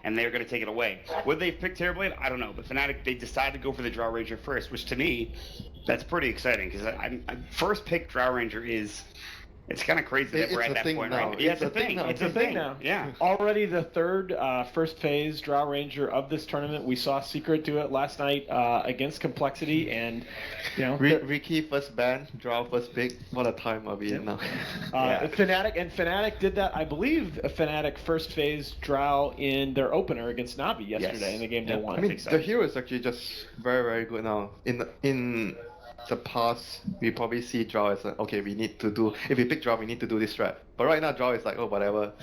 and they're going to take it away. Would they pick Terrorblade? I don't know. But Fnatic, they decided to go for the Drow Ranger first, which to me, that's pretty exciting because I first pick Drow Ranger is. It's kind of crazy that we're at that point, right? Yeah, it's a thing. It's a thing now. Yeah. Already the third first phase Drow Ranger of this tournament. We saw Secret do it last night against Complexity, and Ricky first ban, Drow first pick. What a time are we in now? Fnatic did that. I believe Fnatic first phase Drow in their opener against Navi yesterday in the game they won. I mean, the hero is actually just very, very good now. In the past, we probably see Drow as like, okay, we need to do, if we pick Drow, we need to do this strat. But right now, Drow is like, oh, whatever.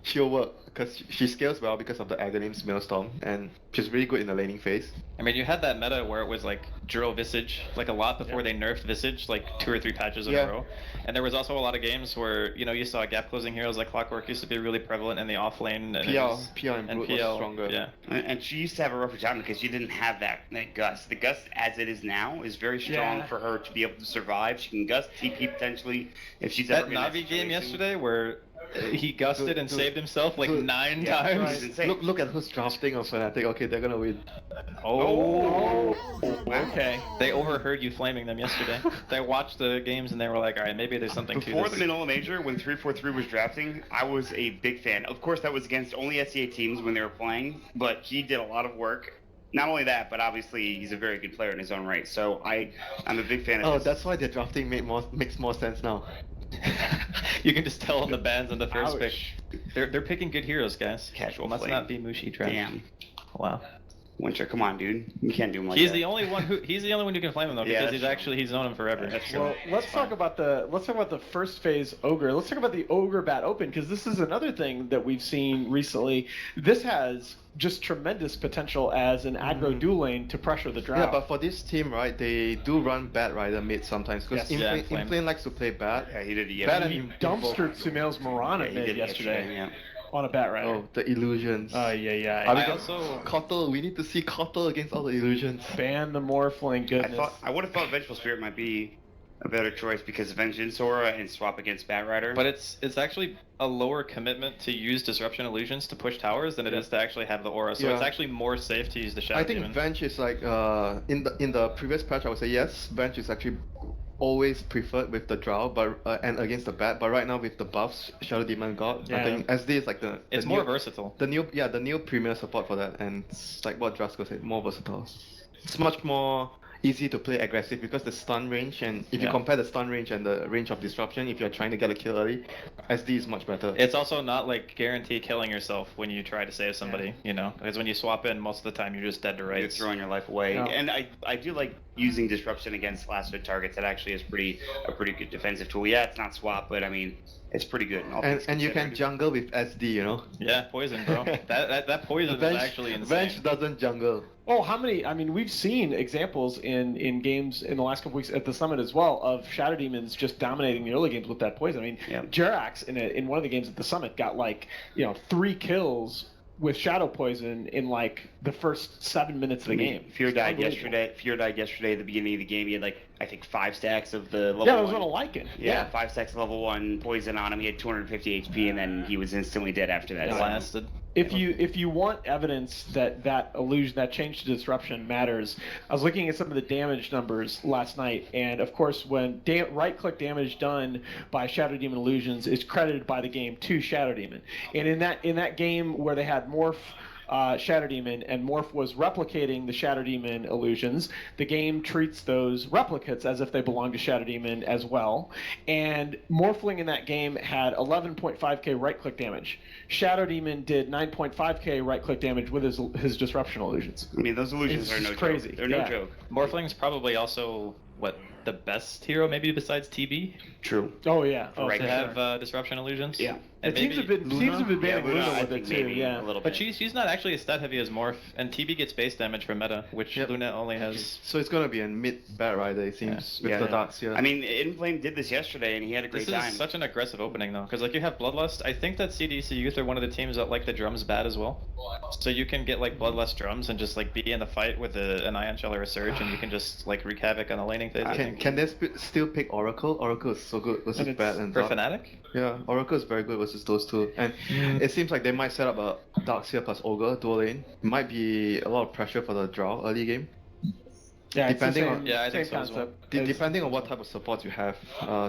She'll work because she scales well because of the Aghanim's Maelstrom, and she's really good in the laning phase. I mean, you had that meta where it was like Juro Visage, like a lot before they nerfed Visage, like 2 or 3 patches in a row. And there was also a lot of games where, you saw gap closing heroes like Clockwork used to be really prevalent in the off lane. And PL and Brute was stronger. Yeah. And she used to have a rougher time because she didn't have that Gust. The Gust, as it is now, is very strong for her to be able to survive. She can Gust, TP potentially if she's ever in that Navi game yesterday where he gusted and saved himself like 9 times. Right. Look at who's drafting on Fnatic. Okay, they're gonna win. Okay. They overheard you flaming them yesterday. They watched the games and they were like, all right, maybe there's something to this. Before the Manila Major, when 343 was drafting, I was a big fan. Of course, that was against only SEA teams when they were playing, but he did a lot of work. Not only that, but obviously he's a very good player in his own right. So I'm a big fan of his. That's why the drafting makes more sense now. You can just tell on the bans on the first pick. They're picking good heroes, guys. Casual Must flame. not be Mushi draft. Damn. Wow. Winter, come on, dude. You can't do him like He's that. the only one who can flame him though, because he's known him forever. That's true. Well, let's talk about the first phase Ogre. Let's talk about the Ogre Bat Open, because this is another thing that we've seen recently. This has just tremendous potential as an aggro dual lane to pressure the Drow. Yeah, but for this team, right, they do run Bat Rider mid sometimes, because Inflame likes to play Bat. Yeah, he did. He dumpstered Sumail's Morana mid yesterday. On a Bat Rider. Oh, the illusions. Yeah. We need to see Kotl against all the illusions. Ban the Morphling, goodness. I would have thought Vengeful Spirit might be a better choice because Vengeance Aura and swap against Bat Rider. But it's actually a lower commitment to use Disruption Illusions to push towers than it is to actually have the Aura. So it's actually more safe to use the Shadow Demon. I think Venge is like in the previous patch I would say yes, Venge is actually always preferred with the Drow, but and against the Bat. But right now with the buffs Shadow Demon got, I think SD is like it's more versatile. The new premier support for that, and it's like what Drasko said, more versatile. It's much more easy to play aggressive because the stun range, and if you compare the stun range and the range of disruption, if you're trying to get a kill early, SD is much better. It's also not like guarantee killing yourself when you try to save somebody, because when you swap in, most of the time you're just dead to rights. You're throwing your life away. And I do like using disruption against last hit targets. That actually is a pretty good defensive tool. Yeah, it's not swap, but I mean, it's pretty good. And you can jungle with SD, Yeah, poison, bro. that poison is actually insane. Venge doesn't jungle. Oh, how many? I mean, we've seen examples in games in the last couple weeks at the summit as well of Shadow Demons just dominating the early games with that poison. I mean, Jerax in one of the games at the summit got 3 kills with Shadow Poison in the first 7 minutes of the game. Fear died yesterday at the beginning of the game. He had I think 5 stacks of the level 1. Yeah, it was on a Lycan. Yeah, 5 stacks of level 1 poison on him. He had 250 HP, and then he was instantly dead after that. It lasted. If you want evidence that illusion, that change to disruption matters, I was looking at some of the damage numbers last night, and of course, when right-click damage done by Shadow Demon illusions is credited by the game to Shadow Demon, and in that game where they had Morph. Shadow Demon, and Morph was replicating the Shadow Demon illusions. The game treats those replicates as if they belong to Shadow Demon as well. And Morphling in that game had 11.5k right-click damage. Shadow Demon did 9.5k right-click damage with his disruption illusions. I mean, those illusions are no crazy. Joke. They're no joke. Morphling's probably also the best hero maybe besides TB. True. Oh yeah. To have disruption illusions. Yeah. And teams have been banning Luna with it too. Yeah. A little but bit. she's not actually as stat heavy as Morph, and TB gets base damage from meta, which Luna only has. So it's gonna be a mid Bat Rider, it seems, with the darts. Yeah. I mean, Inflame did this yesterday, and he had a great time. This is such an aggressive opening though, because you have Bloodlust. I think that CDEC.Youth are one of the teams that like the drums bad as well. So you can get Bloodlust drums and just be in the fight with an Ion Shell or a Surge, and you can just wreak havoc on the laning phase. Can they still pick Oracle? Oracle is so good versus Bat and for Dark. Fnatic. Yeah, Oracle is very good versus versus those two. And it seems like they might set up a Darkseer plus Ogre dual lane. Might be a lot of pressure for the draw early game. Yeah, Depending it's the on- same, Yeah, I same think so as well. concept. Depending on what type of support you have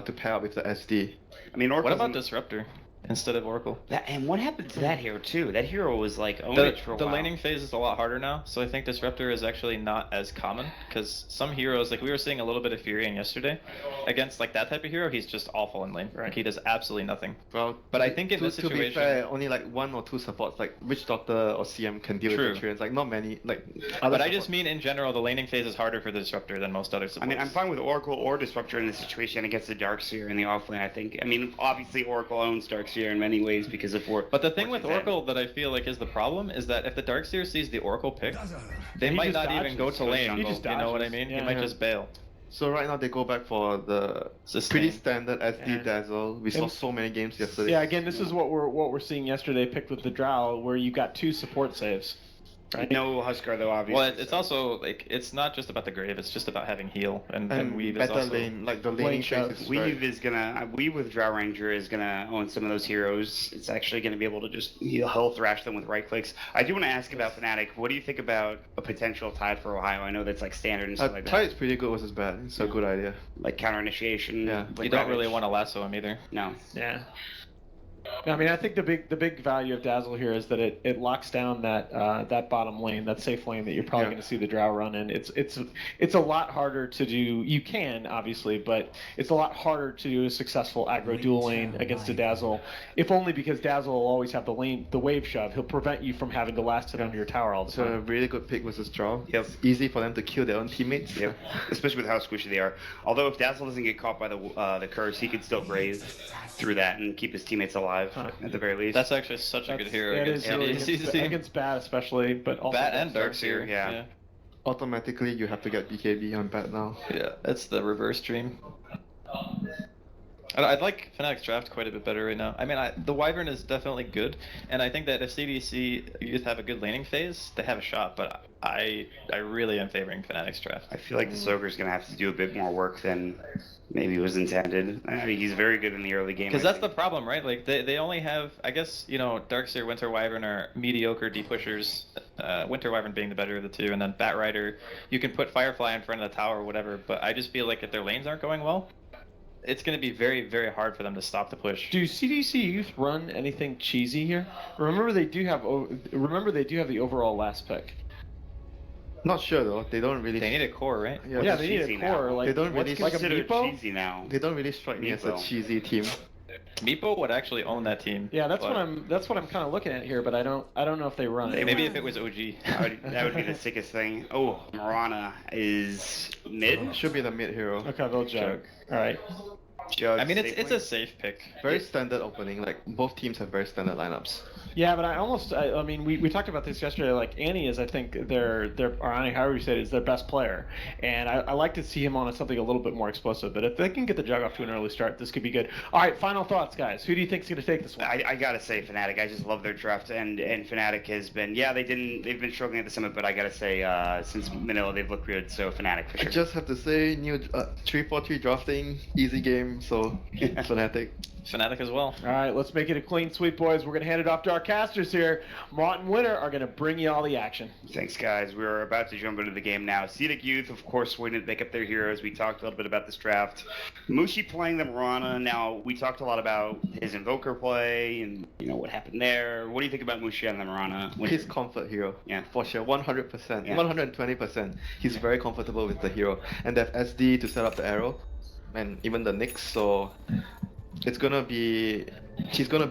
to pair up with the SD. I mean, What Oracle's about Disruptor instead of Oracle? and what happened to that hero too? That hero was like The, ownage for a the while. laning phase is a lot harder now, so I think Disruptor is actually not as common, because some heroes, like we were seeing a little bit of Furion yesterday, against like that type of hero, he's just awful in lane. Like he does absolutely nothing. Well, But I think in this to be situation- fair, only like 1 or 2 supports, like Witch Doctor or CM can deal True. with the Treants. Like not many, like. But I just mean in general, the laning phase is harder for the Disruptor than most other I supports. mean, I'm fine with Oracle or Disruptor in this situation against the Darkseer in the offlane, I think. I mean, obviously Oracle owns Darkseer in many ways because of But the thing what with she's had. Oracle that I feel like is the problem is that if the Darkseer sees the Oracle pick, they He might just not even go dodges. to He lane. just You know what I dodges. mean? Yeah. He might just bail. So right now they go back for the Sustain. pretty standard SD Yeah. Dazzle. We saw And- so many games yesterday. Yeah, again, this is what we're seeing yesterday picked with the Drow, where you got 2 support saves. Right? No Huskar though, obviously. Well, it's also like it's not just about the grave; it's just about having heal and Weave is better also. lane, like the laning Lane phase shoves. is Weave very- is gonna. Weave with Drow Ranger is gonna own some of those heroes. It's actually gonna be able to just he'll thrash them with right clicks. I do want to ask about Fnatic. What do you think about a potential Tide for Ohio? I know that's like standard and stuff like that. Tide is pretty good versus bad. It's a good idea. Like counter initiation. Yeah. like You don't really Ravage. want to lasso him either. No. Yeah. I mean, I think the big value of Dazzle here is that it locks down that bottom lane, that safe lane that you're probably Yeah. going to see the Drow run in. It's a lot harder to do. You can obviously, but it's a lot harder to do a successful aggro dual lane against a Dazzle. If only because Dazzle will always have the wave shove. He'll prevent you from having to last hit under your tower all the It's a time. really good pick versus draw. Yep. It's easy for them to kill their own teammates. Yep. Especially with how squishy they are. Although if Dazzle doesn't get caught by the curse, he could still brave through that and keep his teammates alive at the very least. That's actually such a good hero Yeah, it against is really CDEC. against Bat especially, but also Bat and against Darkseer. yeah. Automatically, you have to get BKB on bad now. Yeah, that's the reverse dream. I'd like Fnatic's draft quite a bit better right now. I mean, the Wyvern is definitely good, and I think that if CDEC.Youth have a good laning phase, they have a shot, but I really am favoring Fnatic's draft. I feel like the Soaker's gonna have to do a bit more work than maybe was intended. I mean, he's very good in the early game. Because I that's the think. problem, right? Like, they only have, I guess, Darkseer, Winter Wyvern are mediocre D-pushers, Winter Wyvern being the better of the two, and then Bat Rider, you can put Firefly in front of the tower or whatever, but I just feel like if their lanes aren't going well, it's going to be very, very hard for them to stop the push. Do CDEC.Youth run anything cheesy here? Remember they do have the overall last pick. Not sure though. They don't really. They need a core, right? Yeah, Yeah, What's they need cheesy a core now? like They don't what's really like a Considered Meepo? cheesy now. They don't really strike me as a Meepo. cheesy team. Meepo would actually own that team. Yeah, that's but what I'm kind of looking at here, but I don't know if they run it. Maybe if it was OG. That would be the sickest thing. Oh, Mirana is mid. Should be the mid hero. Okay, they'll jug. All right. Jug I mean, it's safely. a safe pick. Very standard opening. Like both teams have very standard lineups. Yeah, but I mean, we talked about this yesterday. Like Annie is, I think or Annie, however you say it, is their best player, and I like to see him on something a little bit more explosive. But if they can get the jug off to an early start, this could be good. All right, final thoughts, guys. Who do you think's going to take this one? I gotta say Fnatic. I just love their draft, and Fnatic has been. Yeah, they've been struggling at the summit, but I gotta say since Manila they've looked good. So Fnatic for I sure. just have to say, new 3-4-3 drafting, easy game. So Fnatic. Fnatic as well. All right, let's make it a clean sweep, boys. We're going to hand it off to our casters here. Mott and Winter are going to bring you all the action. Thanks, guys. We're about to jump into the game now. CDEC.Youth, of course, waiting to make up their heroes. We talked a little bit about this draft. Mushi playing the Mirana. Now, we talked a lot about his Invoker play and, what happened there. What do you think about Mushi on the Mirana? His comfort hero. Yeah. For sure, 100%, Yeah. 120%. He's very comfortable with the hero, and they have SD to set up the arrow, and even the Nyx. So he's gonna be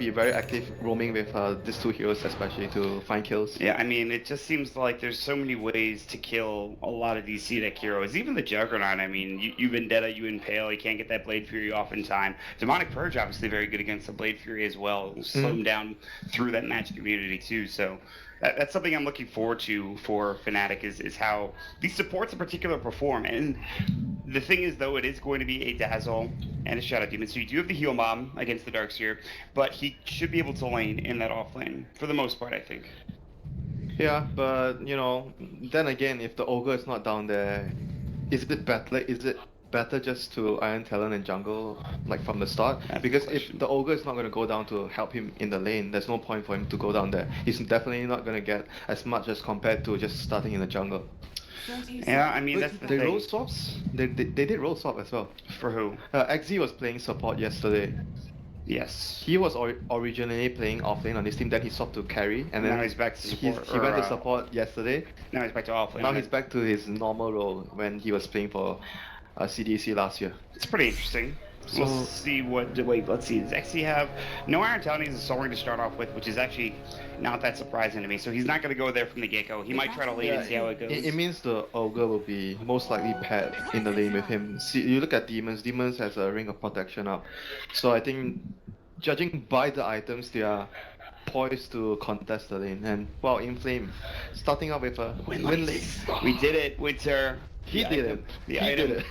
very active roaming with these two heroes, especially to find kills. Yeah, I mean, it just seems like there's so many ways to kill a lot of these CDEC heroes. Even the Juggernaut, I mean, you Vendetta, you Impale, you can't get that Blade Fury off in time. Demonic Purge, obviously very good against the Blade Fury as well. Slow him down through that match community too, so that's something I'm looking forward to for Fnatic is how these supports in particular perform. And the thing is, though, it is going to be a Dazzle and a Shadow Demon. So you do have the heal mom against the Darkseer, but he should be able to lane in that off lane for the most part, I think. Yeah, but then again, if the Ogre is not down there, is it better better just to Iron Talon and jungle like from the start? Because if the Ogre is not going to go down to help him in the lane, there's no point for him to go down there. He's definitely not going to get as much as compared to just starting in the jungle. Yeah, I mean, that's the they thing. role swaps? They did role swap as well. For who? XZ was playing support yesterday. Yes. He was originally playing offlane on this team, then he swapped to carry, and then now he's back to support. He went to support yesterday. Now he's back to offlane. Now he's back to his normal role when he was playing for CDEC last year. It's pretty interesting. We'll see what. Wait, let's see. Does XC have no Iron Talon? He's a Soul Ring to start off with, which is actually not that surprising to me. So he's not going to go there from the get-go. He might try to lane and see how it goes. It means the Ogre will be most likely paired in the lane with him. See, you look at Demons. Demons has a Ring of Protection up, so I think, judging by the items, they are poised to contest the lane. And wow, Inflame, starting out with a Windlace. We did it, Winter. He did it.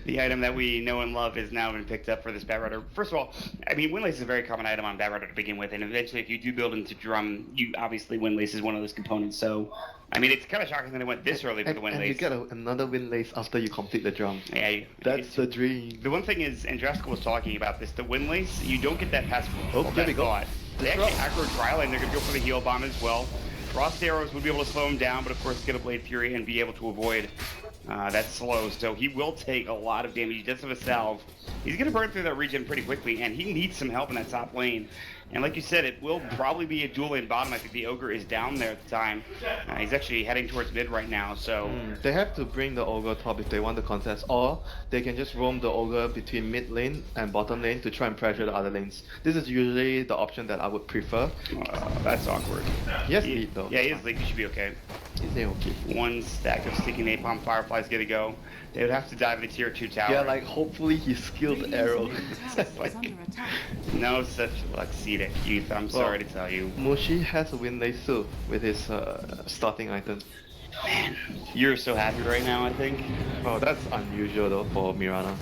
The item that we know and love has now been picked up for this Batrider. First of all, I mean, Windlace is a very common item on Batrider to begin with, and eventually if you do build into Drum, you obviously Windlace is one of those components. So, I mean, it's kind of shocking that it went this early for the Windlace. And you get another Windlace after you complete the Drum. Yeah, that's the dream. The one thing is, and Jessica was talking about this, the Windlace, you don't get that passive. There we go. They actually aggro Dryland, they're going to go for the heal bomb as well. Frost Arrows would be able to slow him down, but of course get a Blade Fury and be able to avoid that slow. So he will take a lot of damage. He does have a salve. He's going to burn through that regen pretty quickly, and he needs some help in that top lane. And like you said, it will probably be a dual lane bottom. I think the Ogre is down there at the time. He's actually heading towards mid right now, so... They have to bring the Ogre top if they want the contest, or they can just roam the Ogre between mid lane and bottom lane to try and pressure the other lanes. This is usually the option that I would prefer. That's awkward. He has lead though. Yeah, he has lead. He should be okay. He's okay. One stack of sticky napalm fireflies gonna go. They would have to dive the tier 2 tower. Yeah, like hopefully he skilled arrow. Like, no such luck, CDEC.Youth, I'm sorry to tell you. Mushi has a Windlace too with his starting item. Man, you're so happy right now, I think. Oh, that's unusual though for Mirana.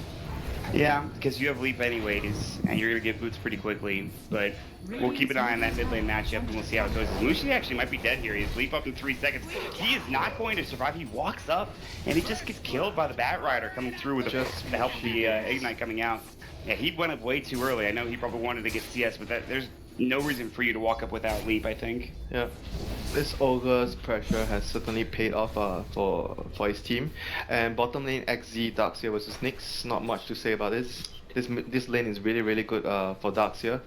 Yeah, because you have Leap anyways, and you're going to get boots pretty quickly, but we'll keep an eye on that mid lane matchup, and we'll see how it goes. Mushi actually might be dead here. He's Leap up in 3 seconds. He is not going to survive. He walks up, and he just gets killed by the Batrider coming through with the help of the Ignite coming out. Yeah, he went up way too early. I know he probably wanted to get CS, but there's no reason for you to walk up without Leap, I think. Yeah. This Ogre's pressure has certainly paid off for his team. And bottom lane XZ Darkseer versus Nyx, not much to say about this. This lane is really good for Darkseer.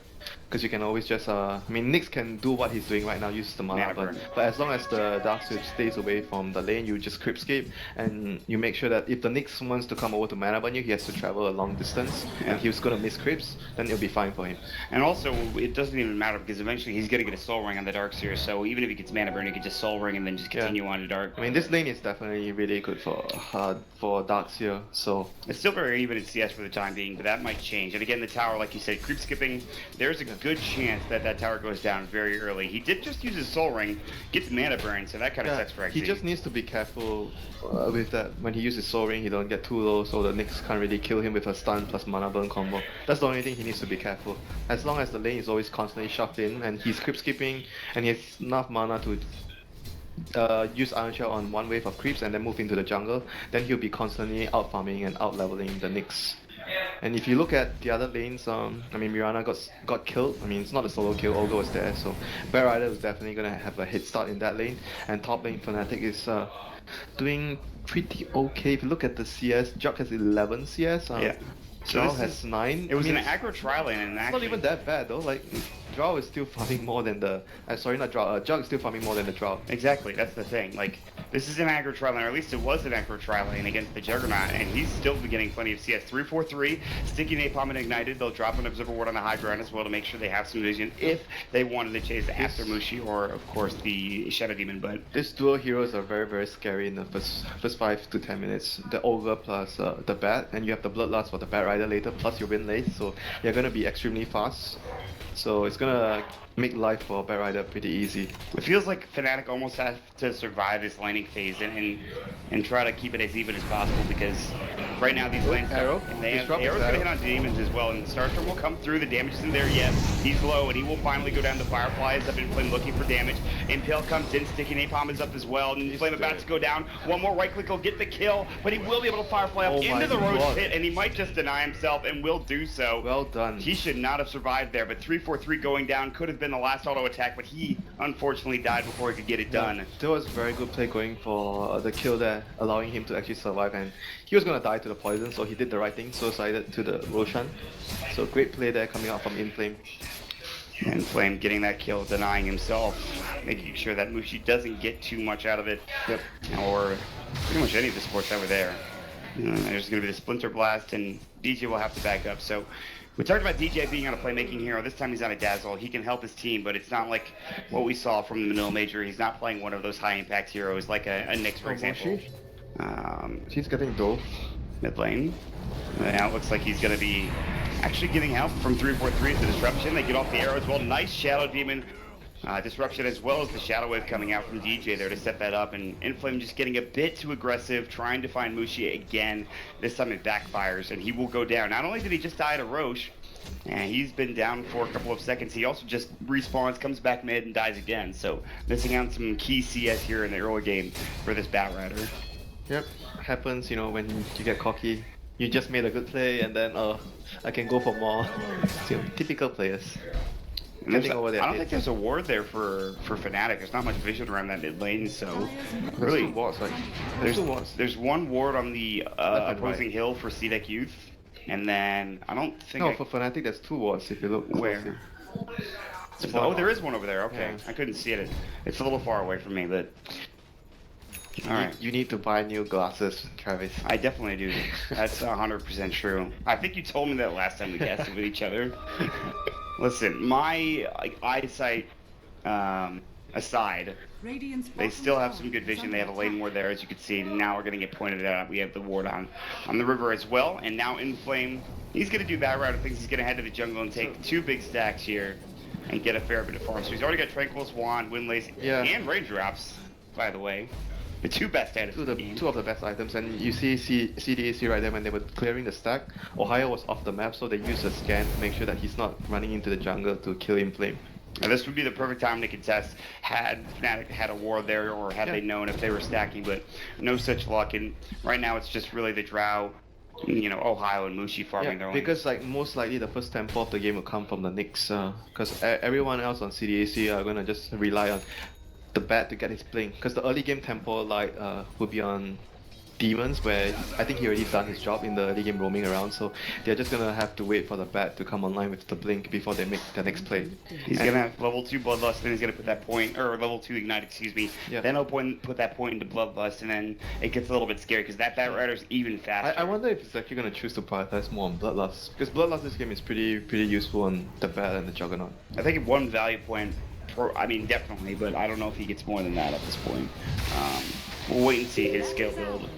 Because you can always just, I mean, Nyx can do what he's doing right now, use the mana burn. But as long as the Darkseer stays away from the lane, you just creepscape, and you make sure that if the Nyx wants to come over to mana burn you, he has to travel a long distance, and he's gonna miss creeps, then it'll be fine for him. And also, it doesn't even matter, because eventually he's gonna get a Soul Ring on the Darkseer, so even if he gets mana burn, he can just Soul Ring and then just continue on to Dark. I mean, this lane is definitely really good for Darkseer, so... It's still very even in CS for the time being, but that might change. And again, the tower, like you said, creep skipping, there's a good chance that that tower goes down very early. He did just use his Soul Ring, gets mana burn, so that kind of sucks for XZ. He just needs to be careful with that. When he uses Soul Ring, he don't get too low, so the Nyx can't really kill him with a stun plus mana burn combo. That's the only thing he needs to be careful. As long as the lane is always constantly shoved in, and he's creep skipping, and he has enough mana to use Iron Shell on one wave of creeps and then move into the jungle, then he'll be constantly out farming and out leveling the Nyx. And if you look at the other lanes, I mean, Mirana got killed. I mean, it's not a solo kill, Olga was there, so Batrider is definitely going to have a head start in that lane. And top lane Fnatic is doing pretty okay. If you look at the CS, Jug has 11 CS, Drow has 9. It was an aggro tri lane, and it's not even that bad though. Like, Drow is still farming more than the... sorry, not Drow. Jug is still farming more than the Drow. Exactly, that's the thing. Like, this is an aggro tri lane, or at least it was an aggro tri lane against the Juggernaut, and he's still getting plenty of CS. 3-4-3, Sticky Napalm and Ignited. They'll drop an Observer Ward on the high ground as well to make sure they have some vision if they wanted to chase after Mushi or, of course, the Shadow Demon. But these dual heroes are very scary in the first 5 to 10 minutes. The Ogre plus the Bat, and you have the Bloodlust for the Batrider later, plus your Windlace, so you're going to be extremely fast. So it's gonna make life for Batrider pretty easy. It feels like Fnatic almost has to survive this laning phase and try to keep it as even as possible, because right now these lanes, Arrow. and they have Arrow's gonna hit on demons as well, and Starstorm will come through. The damage is in there, yes. He's low, and he will finally go down. The Firefly is up in Flame looking for damage. Impale comes in, Sticky Napalm is up as well, and Flame about to go down. One more right click will get the kill, but he will be able to Firefly up into the Roach pit, and he might just deny himself, and will do so. Well done. He should not have survived there, but 343 going down could have been the last auto attack, but he unfortunately died before he could get it done. There was very good play going for the kill there, allowing him to actually survive, and he was going to die to the poison, so he did the right thing, suicided to the Roshan. So great play there coming out from Inflame. And Flame getting that kill, denying himself, making sure that Mushi doesn't get too much out of it, or pretty much any of the supports that were there. There's going to be the Splinter Blast, and DJ will have to back up. So we talked about DJ being on a playmaking hero. This time he's on a Dazzle. He can help his team, but it's not like what we saw from the Manila Major. He's not playing one of those high-impact heroes like a Nyx, for example. She's getting dove. Mid lane. Now it looks like he's going to be actually getting help from 343 to Disruption. They get off the arrow as well. Nice Shadow Demon Disruption, as well as the Shadow Wave coming out from DJ there to set that up. And Inflame just getting a bit too aggressive, trying to find Mushi again. This time it backfires, and he will go down. Not only did he just die to Roche, and he's been down for a couple of seconds, he also just respawns, comes back mid, and dies again. So missing out on some key CS here in the early game for this Batrider. Yep, happens, you know, when you get cocky. You just made a good play, and then, I can go for more. So, typical players. I don't think there's a ward there for Fnatic. There's not much vision around that mid lane, so really, there's one ward on the opposing hill for CDEC.Youth, and then I don't think. No, for Fnatic there's two wards if you look. Where? Oh, there is one over there. Okay, yeah. I couldn't see it. It's a little far away from me, but. You need to buy new glasses, Travis. I definitely do. That's 100% true. I think you told me that last time we casted with each other. Listen, my eyesight aside, they still have some good vision. They have a lane ward there, as you can see. Now we're going to get pointed out. We have the ward on the river as well. And now Inflame, he's going to do that route. I think he's going to head to the jungle and take two big stacks here and get a fair bit of farm. So he's already got Tranquil's Wand, Windlace, and Ranger Ops, by the way. The two best items. Two of the best items, and you see CDEC right there when they were clearing the stack. Ohio was off the map, so they used a scan to make sure that he's not running into the jungle to kill Inflame. Now this would be the perfect time to contest had Fnatic had a ward there, or had they known if they were stacking, but no such luck. And right now it's just really the Drow, Ohio and Mushi farming their own. Because most likely the first tempo of the game will come from the Nyx, because everyone else on CDEC are gonna just rely on the bat to get his blink, because the early game tempo would be on Demons, where I think he already done his job in the early game roaming around, so they're just gonna have to wait for the bat to come online with the blink before they make the next play. He's gonna have level 2 Bloodlust, then he's gonna put that point, or level 2 Ignite, excuse me. Yeah. Then he'll put that point into Bloodlust, and then it gets a little bit scary because that Batrider's even faster. I wonder if it's actually gonna choose to prioritize more on Bloodlust, because Bloodlust this game is pretty useful on the bat and the Juggernaut. I think one value point. Definitely, but I don't know if he gets more than that at this point. We'll wait and see his skill build.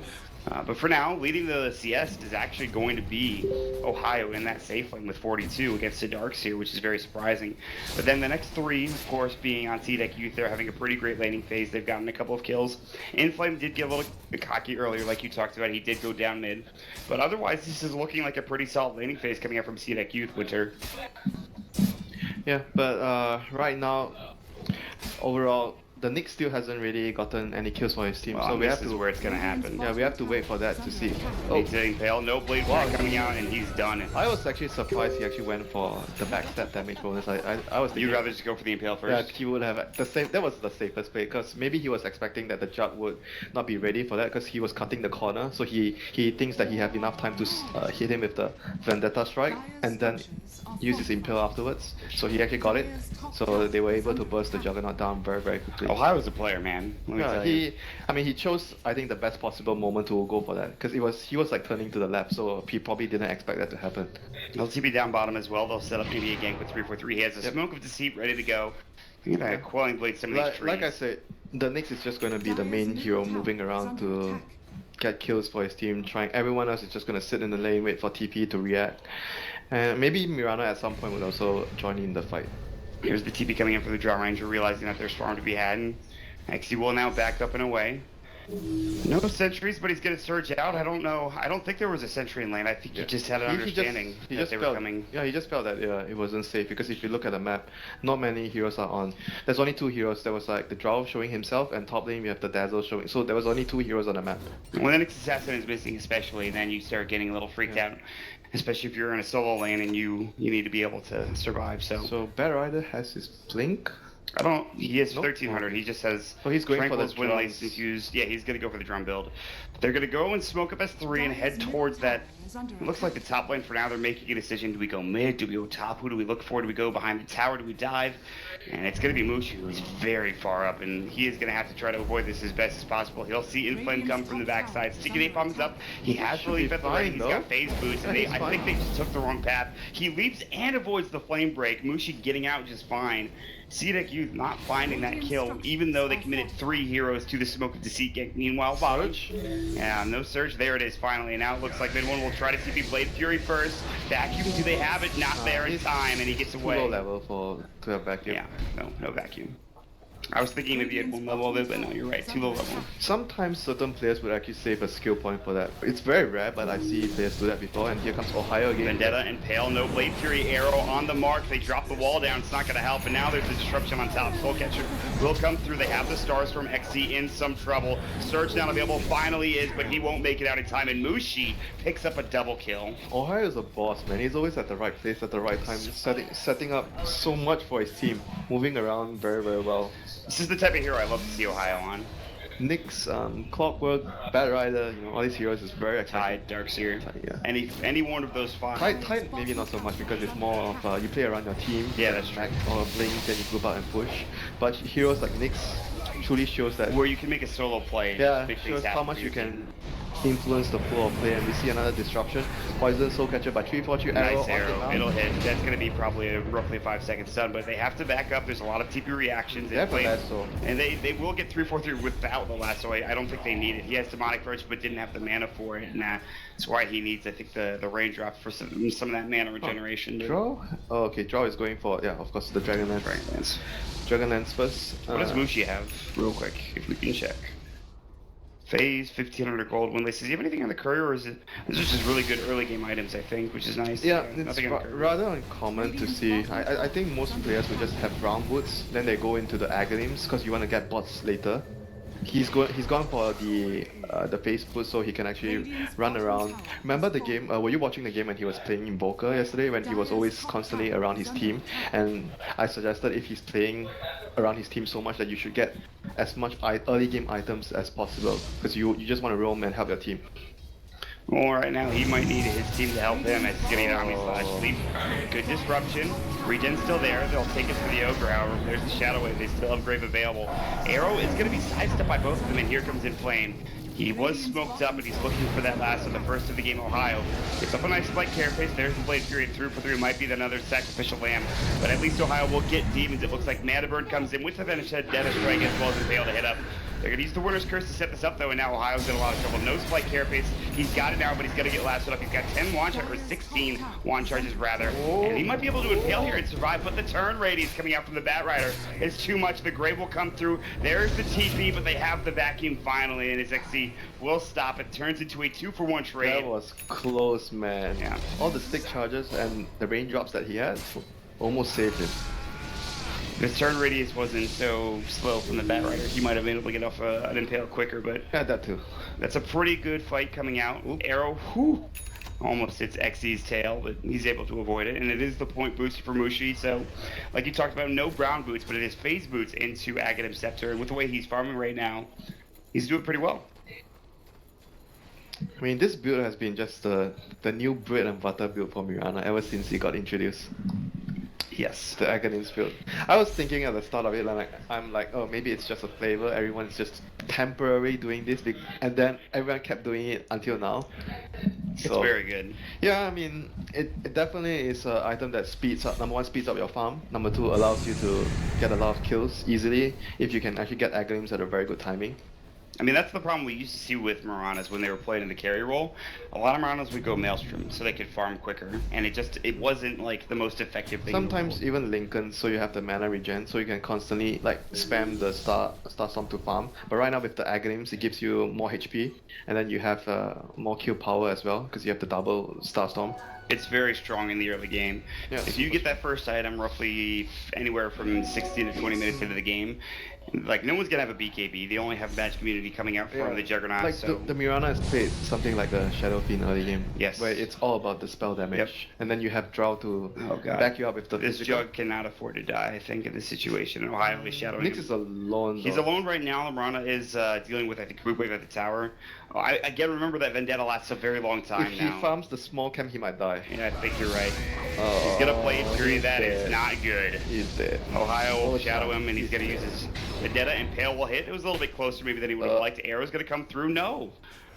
But for now, leading the CS is actually going to be Ohio in that safe lane with 42 against the Darks here, which is very surprising. But then the next three, of course, being on CDEC.Youth, they're having a pretty great laning phase. They've gotten a couple of kills. Inflame did get a little cocky earlier, like you talked about. He did go down mid. But otherwise, this is looking like a pretty solid laning phase coming up from CDEC.Youth, Winter. Yeah, but right now, overall, the Nyx still hasn't really gotten any kills for his team, so we have to. This is where it's gonna happen. Yeah, we have to wait for that to see. He's hitting Pale, no blade coming out, and he's done. I was actually surprised he actually went for the backstab damage bonus. I was thinking, you'd rather just go for the Impale first? Yeah, he would have the same. That was the safest play, because maybe he was expecting that the Jug would not be ready for that, because he was cutting the corner, so he thinks that he have enough time to hit him with the Vendetta strike, and then use his Impale afterwards. So he actually got it. So they were able to burst the Juggernaut down very quickly. Ohio's a player, man. He chose, I think, the best possible moment to go for that, because he was like turning to the left, so he probably didn't expect that to happen. LTB down bottom as well. They'll set up maybe a gank with 343. He has a Smoke of Deceit ready to go. He's gonna Quelling Blade some of these trees. Like I said, the Nyx is just going to be the main hero moving around to get kills for his team. Everyone else is just going to sit in the lane, wait for TP to react. And maybe Mirana at some point would also join in the fight. Here's the TP coming in for the Draw Ranger, realizing that there's farm to be had. And XC will now back up and away. No sentries, but he's gonna surge out. I don't know. I don't think there was a sentry in lane. I think he just had an understanding that they were coming. Yeah, he just felt that it wasn't safe because if you look at the map, not many heroes are on. There's only 2 heroes. There was like the Drow showing himself, and top lane we have the Dazzle showing. So there was only 2 heroes on the map. When the next assassin is missing, especially, then you start getting a little freaked out. Especially if you're in a solo lane and you need to be able to survive. So Bad Rider has his blink. I don't. He has 1300. He just has. So he's going Tranquil's for the Windlace infused. Yeah, he's gonna go for the drum build. They're gonna go and smoke up S3 and head towards that. It looks like the top lane for now. They're making a decision. Do we go mid? Do we go top? Who do we look for? Do we go behind the tower? Do we dive? And it's gonna be Mushi, who's very far up, and he is gonna have to try to avoid this as best as possible. He'll see Inflame come from the backside. Sticky bombs up. He has relief at the right. He's got phase boots, and I think they just took the wrong path. He leaps and avoids the flame break. Mushi getting out just fine. CDEC.Youth not finding that kill, even though they committed 3 heroes to the Smoke of Deceit gank. Meanwhile, bottom. Yeah, no surge. There it is, finally. And now it looks like mid one will try to TP Blade Fury first. Vacuum, do they have it? Not there in time, and he gets away. Too low level to have vacuum. Yeah, no vacuum. I was thinking maybe at 1 level of it, but no, you're right, 2 low level. Sometimes certain players would actually save a skill point for that. It's very rare, but I see players do that before, and here comes Ohio again. Vendetta and Pale, no Blade Fury arrow on the mark. They drop the wall down, it's not going to help, and now there's a disruption on top. Soulcatcher will come through. They have the stars from XC in some trouble. Surge not available, finally is, but he won't make it out in time, and Mushi picks up a double kill. Ohio is a boss, man. He's always at the right place at the right time, setting up so much for his team, moving around very, very well. This is the type of hero I love to see Ohio on. Nyx, Clockwork, Bad Rider, all these heroes is very exciting. Tide, Darkseer, yeah. Any one of those 5. Tide maybe not so much because it's more of you play around your team. Yeah, that's true. Or blink, then you group out and push. But heroes like Nyx truly shows that where you can make a solo play. Yeah, shows how much you can influence the flow of play, and we see another disruption. Poison Soulcatcher by 3-4-3 arrow. Nice arrow. It'll hit. That's going to be probably roughly a 5-second stun, but they have to back up. There's a lot of TP reactions. They have the lasso. And they will get 3-4-3 without the lasso. I don't think they need it. He has Demonic Verge, but didn't have the mana for it. And that's why he needs, I think, the raindrop for some of that mana regeneration. Draw? Oh, okay. Draw is going for, yeah, of course, the Dragonlance. Dragonlance first. What does Mushi have, real quick, if we can check? Phase, 1500 gold, Windlace. Does he have anything on the courier, or is it? This is just really good early game items, I think, which is nice. Yeah, it's rather uncommon to see. I think most players will just have brown boots, then they go into the Aghanim's because you want to get bots later. He's gone for the phase boot so he can actually run around. Remember the game? Were you watching the game when he was playing Invoker yesterday when he was always constantly around his team? And I suggested if he's playing around his team so much that you should get as much early game items as possible because you just want to roam and help your team. Well, right now he might need his team to help him as he's getting an army slash sleep. Good disruption. Regen's still there. They'll take it for the Ogre, however. There's the Shadow Wave. They still have Grave available. Arrow is going to be sidestepped by both of them, and here comes Inflame. He was smoked up, and he's looking for that last of the first of the game, Ohio. It's up a nice spike carapace. There's the Blade Fury 3-for-3. Might be another sacrificial lamb. But at least Ohio will get demons. It looks like Mana Burn comes in with the Vanish Head, Death Strike, as well as Impale to hit up. They're going to use the Winner's Curse to set this up, though, and now Ohio's in a lot of trouble. No spike carapace. He's got it now, but he's got to get lasted up. He's got 10 wand charges, or 16 wand charges, rather. And he might be able to impale here and survive, but the turn radius coming out from the Bat Rider is too much. The Grave will come through. There's the TP, but they have the vacuum finally, and his XC will stop. It turns into a 2-for-1 trade. That was close, man. Yeah. All the stick charges and the raindrops that he had almost saved him. The turn radius wasn't so slow from the Bat Rider. He might have been able to get off an impale quicker, but yeah, that too. That's a pretty good fight coming out. Oop. Arrow, whew, almost hits XC's tail, but he's able to avoid it. And it is the point boost for Mushi. So, like you talked about, no brown boots, but it is phase boots into Aghanim Scepter. And with the way he's farming right now, he's doing pretty well. I mean, this build has been just the new bread and butter build for Mirana ever since he got introduced. Yes. The Aghanim's build. I was thinking at the start of it, I'm like, oh, maybe it's just a flavor. Everyone's just temporarily doing this, and then everyone kept doing it until now. It's very good. Yeah, I mean, it definitely is an item that speeds up. Number one, speeds up your farm. Number two, allows you to get a lot of kills easily if you can actually get Aghanims at a very good timing. I mean, that's the problem we used to see with Miranas when they were playing in the carry role. A lot of Miranas would go Maelstrom so they could farm quicker, and it wasn't like the most effective thing. Sometimes even Lincoln, so you have the mana regen, so you can constantly like spam the Starstorm to farm. But right now with the Aghanims, it gives you more HP, and then you have more kill power as well because you have the double Starstorm. It's very strong in the early game. Yeah, if you get that first item roughly anywhere from 16 to 20 minutes into the game, like no one's gonna have a BKB. They only have match community coming out from the Juggernaut. Like so the Mirana is played something like the Shadow Fiend early game. Yes. Where it's all about the spell damage, and then you have Drow to back you up with the This physical. Jug cannot afford to die, I think, in this situation. Ohio is shadowing Nyx him. is alone. He's though. alone right now. Mirana is dealing with, I think, Group Wave at the tower. Oh, I again remember that Vendetta lasts a very long time If now. he farms the small camp, he might die. Yeah, I think you're right. Oh, He's gonna play through. he's That is dead. not good. He's dead. Ohio will Oh, shadow shit. him, and he's gonna use his Vendetta, and Pale will hit. It was a little bit closer maybe than he would have liked. Arrow's gonna come through. No.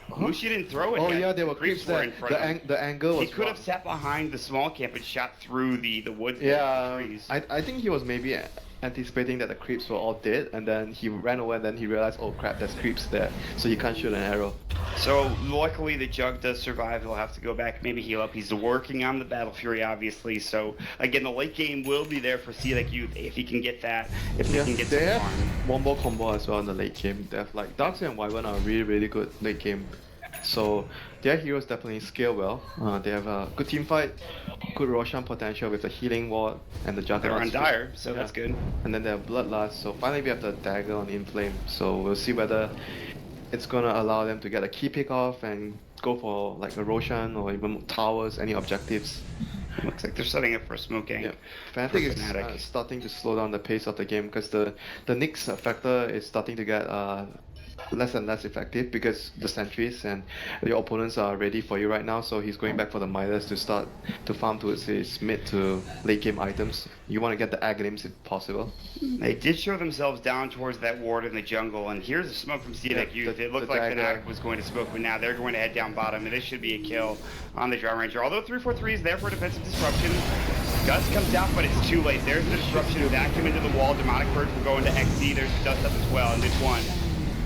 Mushi didn't throw it Oh yet. yeah, there were Creeps creeps there. in front of him. The angle was He could have wrong. sat behind the small camp and shot through the woods. Yeah, the trees. I think he was maybe anticipating that the creeps were all dead, and then he ran away, and then he realized, oh crap, there's creeps there, so he can't shoot an arrow. So luckily the Jug does survive. He'll have to go back, maybe heal up. He's working on the Battle Fury, obviously. So again, the late game will be there for CDEC.Youth if he can get that. If he can get they some have farm. wombo combo as well in the late game. They have like Darkseid and Wyvern are really good late game. So their heroes definitely scale well. They have a good team fight, good Roshan potential with the healing ward and the They're Juggernaut. on Dire, so that's good. And then they have Bloodlust. So finally we have the dagger on Inflame. So we'll see whether it's gonna allow them to get a key pick off and go for like a Roshan or even towers, any objectives. Looks like they're setting up for a smoke gank. Yeah, for Fnatic is Fnatic. starting to slow down the pace of the game because the Nyx factor is starting to get less and less effective because the sentries and your opponents are ready for you right now, so he's going back for the Midas to start to farm towards his mid to late game items. You want to get the Aghanims if possible. They did show themselves down towards that ward in the jungle, and here's a smoke from CDEC.Youth. Yeah, It looked the like dagger. Fnatic was going to smoke, but now they're going to head down bottom, and this should be a kill on the Drow Ranger. Although 343 is there for defensive disruption. Dust comes out, but it's too late. There's the disruption, vacuum into the wall. Demonic Purge will go into XD. There's Dust up as well, and this one.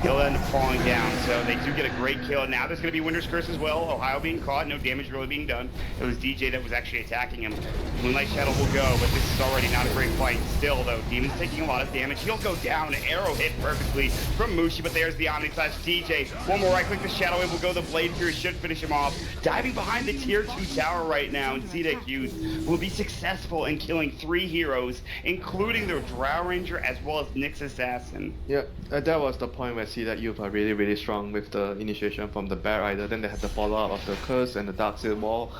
He'll end up falling down, so they do get a great kill. Now there's going to be Winter's Curse as well. Ohio being caught, no damage really being done. It was DJ that was actually attacking him. Moonlight Shadow will go, but this is already not a great fight. Still, though, Demon's taking a lot of damage. He'll go down. Arrow hit perfectly from Mushi, but there's the Omni slash DJ. One more right-click, the Shadow Wave will go. The Blade Fury should finish him off. Diving behind the tier 2 tower right now, and CDEC.Youth will be successful in killing 3 heroes, including their Drow Ranger as well as Nyx Assassin. Yeah, that was the point where CDEC.Youth are really strong with the initiation from the Bear Rider. Then they had the follow-up of the Curse and the Darkseid Wall,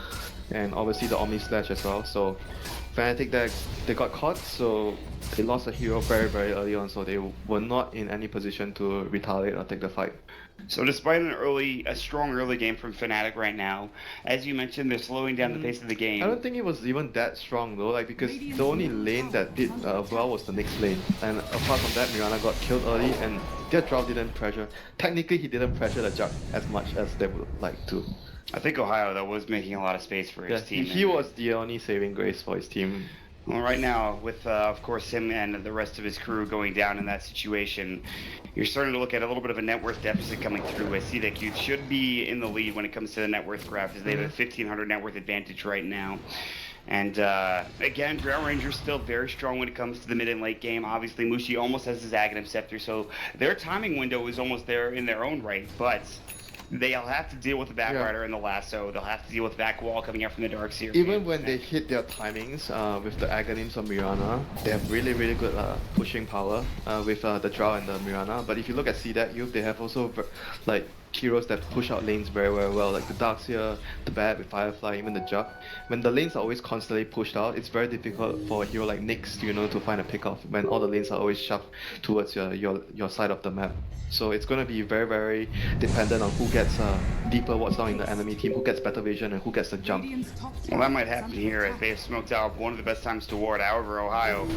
and obviously the Omni Slash as well. So Fnatic they got caught, so they lost a hero very early on, so they were not in any position to retaliate or take the fight. So despite a strong early game from Fnatic right now, as you mentioned, they're slowing down the pace of the game. I don't think it was even that strong though, like because the only lane that did well was the next lane, and apart from that, Mirana got killed early, and their Drow didn't pressure. Technically, he didn't pressure the Jug as much as they would like to. I think Ohio, though, was making a lot of space for his team. He was the only saving grace for his team. Well, right now, with, of course, him and the rest of his crew going down in that situation, you're starting to look at a little bit of a net worth deficit coming through, as CDEC.Youth should be in the lead when it comes to the net worth graph, as they have a 1,500 net worth advantage right now. And again, Drow Ranger's still very strong when it comes to the mid and late game. Obviously, Mushi almost has his Aghanim Scepter, so their timing window is almost there in their own right, but they'll have to deal with the Backrider and the Lasso. They'll have to deal with Back Wall coming out from the Dark Seer. Even when they hit their timings with the Aghanims of Mirana, they have really good pushing power with the Drow and the Mirana. But if you look at CDEC.Youth, they have also like heroes that push out lanes very well, like the Darkseer, the Bat with Firefly, even the Jug. When the lanes are always constantly pushed out, it's very difficult for a hero like Nyx, to find a pick-off when all the lanes are always shoved towards your side of the map. So it's going to be very dependent on who gets deeper wards down in the enemy team, who gets better vision, and who gets the jump. Well, that might happen here as they have smoked out one of the best times to ward. However, Ohio,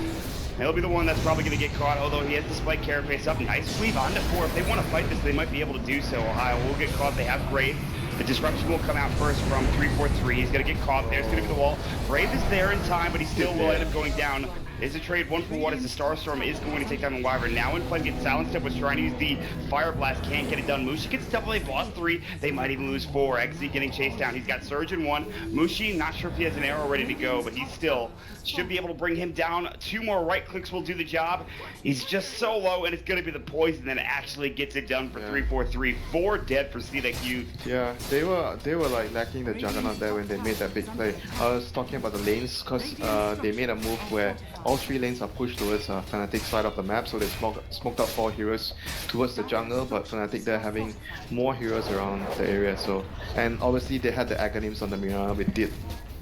he'll be the one that's probably going to get caught, although he has the spike carapace up. Nice weave onto 4. If they want to fight this, they might be able to do so. Ohio will get caught. They have Great. The disruption will come out first from 343. He's going to get caught there. It's going to be the wall. Brave is there in time, but he still will end up going down. Is a trade 1-for-1 as the Starstorm is going to take down the Wyvern. Now in play, gets silenced up, was trying to use the Fire Blast, can't get it done. Mushi gets double A, lost 3. They might even lose 4. XZ getting chased down. He's got Surge in 1. Mushi, not sure if he has an arrow ready to go, but he still should be able to bring him down. 2 more right clicks will do the job. He's just so low, and it's going to be the poison that actually gets it done for 343. 4 dead for CDEC.Youth. Yeah, they were like lacking the juggernaut there when they made that big play. I was talking about the lanes because they made a move where all 3 lanes are pushed towards Fnatic side of the map, so they smoked out 4 heroes towards the jungle, but Fnatic they're having more heroes around the area. So, and obviously they had the Aghanims on the Mirana, which did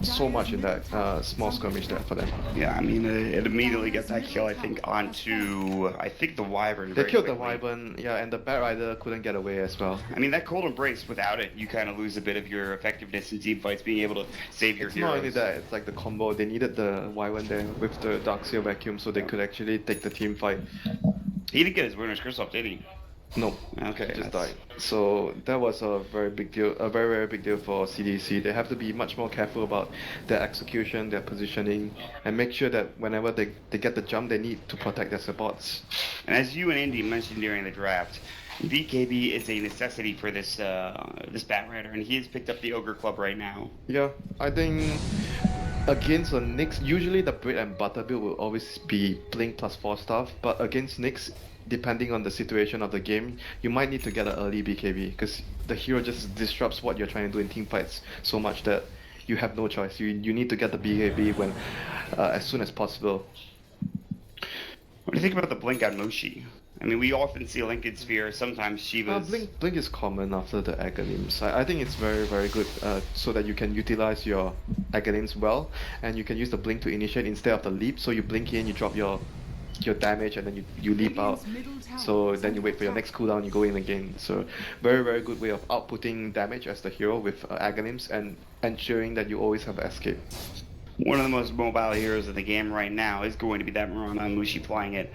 so much in that small skirmish there for them. Yeah, I mean, it immediately got that kill, I think, onto, the Wyvern. They killed the Wyvern, yeah, and the Bat Rider couldn't get away as well. I mean, that Cold Embrace, without it, you kind of lose a bit of your effectiveness in team fights, being able to save your heroes. It's not only that, it's like the combo. They needed the Wyvern there with the Darkseer Vacuum so they could actually take the team fight. He didn't get his Winner's Curse off, did he? No, okay, just died. So that was a very big deal, a very, very big deal for CDEC. They have to be much more careful about their execution, their positioning, and make sure that whenever they get the jump, they need to protect their supports. And as you and Andy mentioned during the draft, BKB is a necessity for this this Bat Rider, and he has picked up the Ogre Club right now. Yeah, I think against the Nyx, usually the bread and butter build will always be Blink plus 4 stuff, but against Nyx, depending on the situation of the game, you might need to get an early BKB because the hero just disrupts what you're trying to do in team fights so much that you have no choice. You need to get the BKB when as soon as possible. What do you think about the Blink on Mushi? I mean, we often see Lincoln Sphere, sometimes Shiva's... Blink is common after the Aghanims. I think it's very, very good so that you can utilize your Aghanims well, and you can use the Blink to initiate instead of the leap. So you blink in, you drop your damage, and then you leap out. So then you wait for your next cooldown, you go in again. So very, very good way of outputting damage as the hero with Aghanims and ensuring that you always have an escape. One of the most mobile heroes in the game right now is going to be that Mirana and Mushi playing it.